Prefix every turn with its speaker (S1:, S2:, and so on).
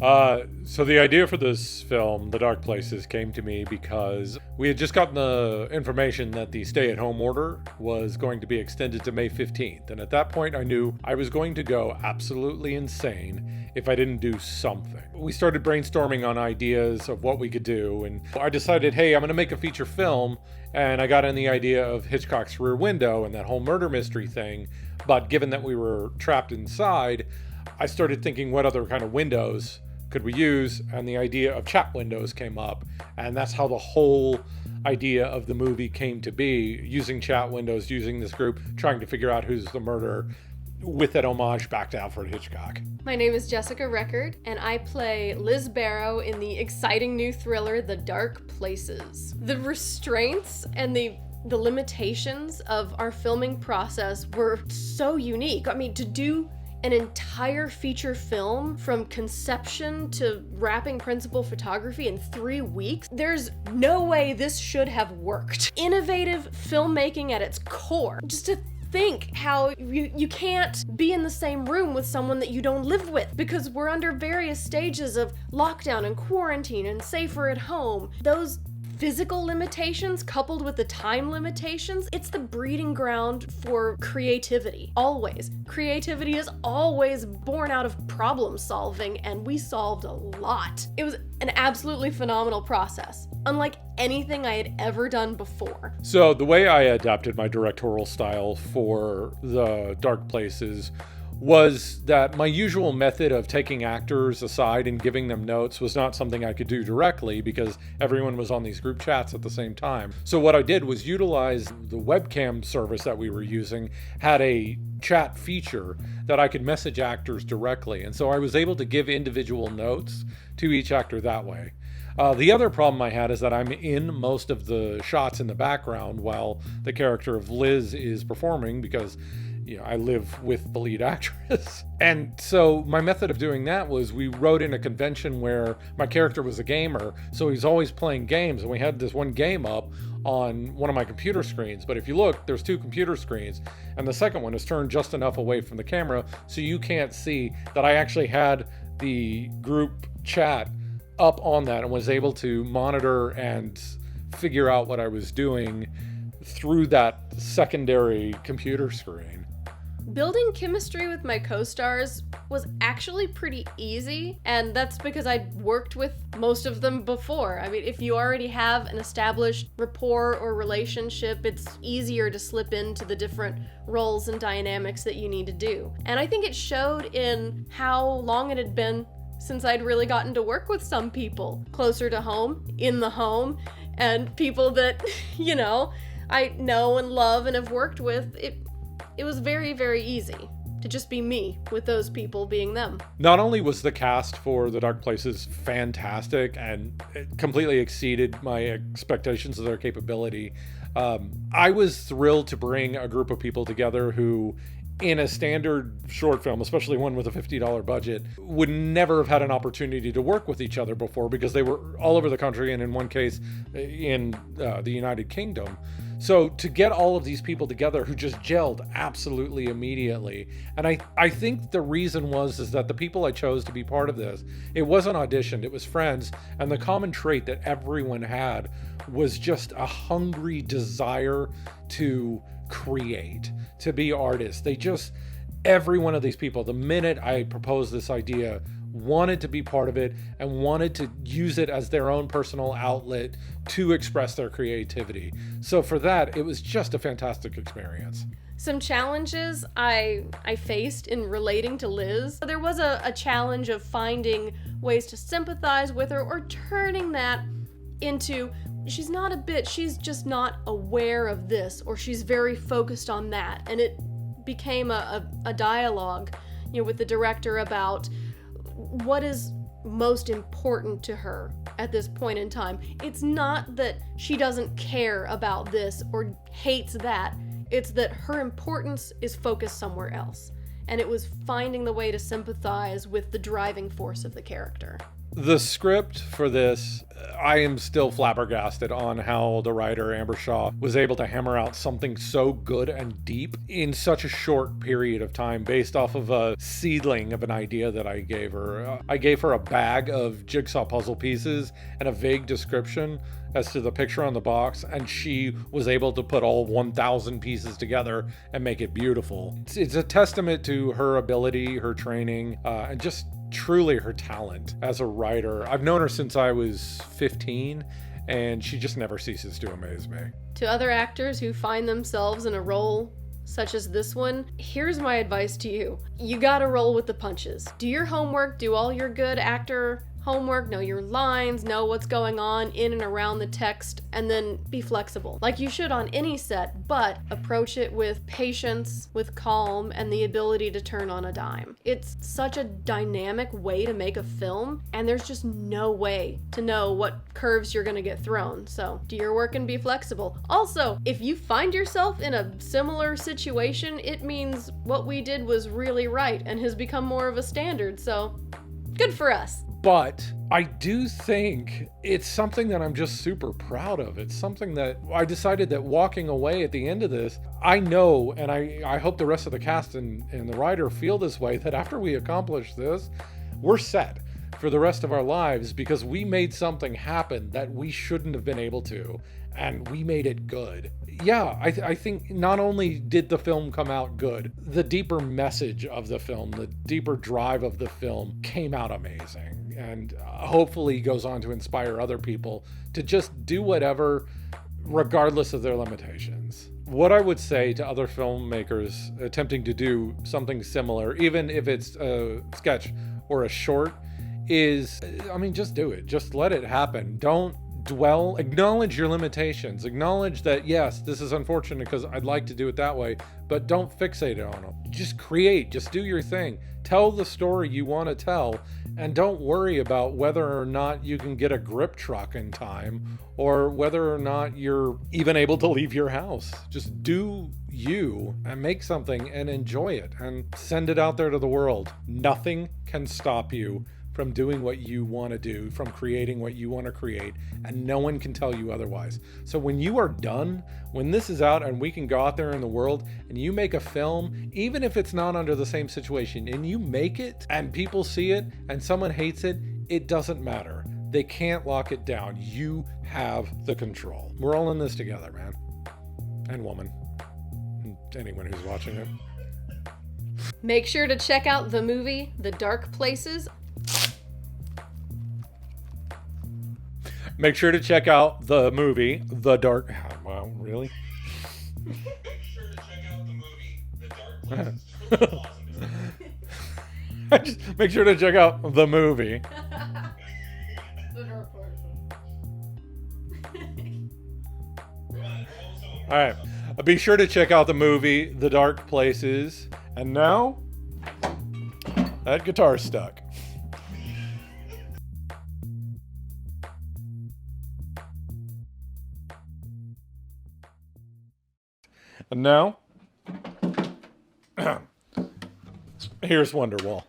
S1: So the idea for this film, The Dark Places, came to me because we had just gotten the information that the stay-at-home order was going to be extended to May 15th. And at that point, I knew I was going to go absolutely insane if I didn't do something. We started brainstorming on ideas of what we could do, and I decided, hey, I'm going to make a feature film, and I got in the idea of Hitchcock's Rear Window and that whole murder mystery thing. But given that we were trapped inside, I started thinking, what other kind of windows could we use? And the idea of chat windows came up, and that's how the whole idea of the movie came to be, using chat windows, using this group, trying to figure out who's the murderer, with that homage back to Alfred Hitchcock.
S2: My name is Jessica Record, and I play Liz Barrow in the exciting new thriller, The Dark Places. The restraints and the limitations of our filming process were so unique. I mean, to do an entire feature film from conception to wrapping principal photography in 3 weeks, there's no way this should have worked. Innovative filmmaking at its core. Just to think how you can't be in the same room with someone that you don't live with because we're under various stages of lockdown and quarantine and safer at home. Those physical limitations coupled with the time limitations, it's the breeding ground for creativity. Always. Creativity is always born out of problem solving, and we solved a lot. It was an absolutely phenomenal process, unlike anything I had ever done before.
S1: So the way I adapted my directorial style for The Dark Places was that my usual method of taking actors aside and giving them notes was not something I could do directly because everyone was on these group chats at the same time. So what I did was utilize the webcam service that we were using, had a chat feature that I could message actors directly. And so I was able to give individual notes to each actor that way. The other problem I had is that I'm in most of the shots in the background while the character of Liz is performing because I live with the lead actress. And so my method of doing that was we wrote in a convention where my character was a gamer, so he's always playing games, and we had this one game up on one of my computer screens. But if you look, there's 2 computer screens, and the second one is turned just enough away from the camera so you can't see that I actually had the group chat up on that and was able to monitor and figure out what I was doing through that secondary computer screen.
S2: Building chemistry with my co-stars was actually pretty easy, and that's because I'd worked with most of them before. I mean, if you already have an established rapport or relationship, it's easier to slip into the different roles and dynamics that you need to do. And I think it showed in how long it had been since I'd really gotten to work with some people closer to home, in the home, and people that, I know and love and have worked with. It was very, very easy to just be me with those people being them.
S1: Not only was the cast for The Dark Places fantastic and it completely exceeded my expectations of their capability, I was thrilled to bring a group of people together who, in a standard short film, especially one with a $50 budget, would never have had an opportunity to work with each other before because they were all over the country and in one case in the United Kingdom. So to get all of these people together who just gelled absolutely immediately. And I think the reason is that the people I chose to be part of this, it wasn't auditioned, it was friends. And the common trait that everyone had was just a hungry desire to create, to be artists. Every one of these people, the minute I proposed this idea, wanted to be part of it and wanted to use it as their own personal outlet to express their creativity. So for that, it was just a fantastic experience.
S2: Some challenges I faced in relating to Liz. There was a challenge of finding ways to sympathize with her or turning that into, she's not a bitch, she's just not aware of this, or she's very focused on that. And it became a dialogue, with the director about what is most important to her at this point in time. It's not that she doesn't care about this or hates that. It's that her importance is focused somewhere else. And it was finding the way to sympathize with the driving force of the character.
S1: The script for this, I am still flabbergasted on how the writer Amber Shaw was able to hammer out something so good and deep in such a short period of time based off of a seedling of an idea that I gave her. I gave her a bag of jigsaw puzzle pieces and a vague description as to the picture on the box, and she was able to put all 1,000 pieces together and make it beautiful. It's a testament to her ability, her training, and just truly her talent as a writer. I've known her since I was 15, and she just never ceases to amaze me.
S2: To other actors who find themselves in a role such as this one, here's my advice to you. You gotta roll with the punches. Do your homework, do all your good actor homework, know your lines, know what's going on in and around the text, and then be flexible. Like you should on any set, but approach it with patience, with calm, and the ability to turn on a dime. It's such a dynamic way to make a film, and there's just no way to know what curves you're gonna get thrown. So do your work and be flexible. Also, if you find yourself in a similar situation, it means what we did was really right and has become more of a standard, so good for us.
S1: But I do think it's something that I'm just super proud of. It's something that I decided that walking away at the end of this, I know, and I hope the rest of the cast and the writer feel this way, that after we accomplish this, we're set for the rest of our lives because we made something happen that we shouldn't have been able to, and we made it good. Yeah, I think not only did the film come out good, the deeper message of the film, the deeper drive of the film came out amazing. And hopefully goes on to inspire other people to just do whatever, regardless of their limitations. What I would say to other filmmakers attempting to do something similar, even if it's a sketch or a short, is, just do it. Just let it happen. Don't dwell, acknowledge your limitations. Acknowledge that, yes, this is unfortunate because I'd like to do it that way, but don't fixate on them. Just create, just do your thing. Tell the story you want to tell, and don't worry about whether or not you can get a grip truck in time or whether or not you're even able to leave your house. Just do you and make something and enjoy it and send it out there to the world. Nothing can stop you from doing what you want to do, from creating what you want to create, and no one can tell you otherwise. So when you are done, when this is out and we can go out there in the world and you make a film, even if it's not under the same situation, and you make it and people see it and someone hates it, it doesn't matter. They can't lock it down. You have the control. We're all in this together, man. And woman. And anyone who's watching it.
S2: Make sure to check out the movie, The Dark Places.
S1: Make sure to check out the movie, The Dark... Wow, really?
S3: Make sure to check out the movie, The Dark Places.
S1: Make sure to check out the movie.
S2: The Dark Places.
S1: All right. Be sure to check out the movie, The Dark Places. And now, that guitar's stuck. And now, here's Wonderwall.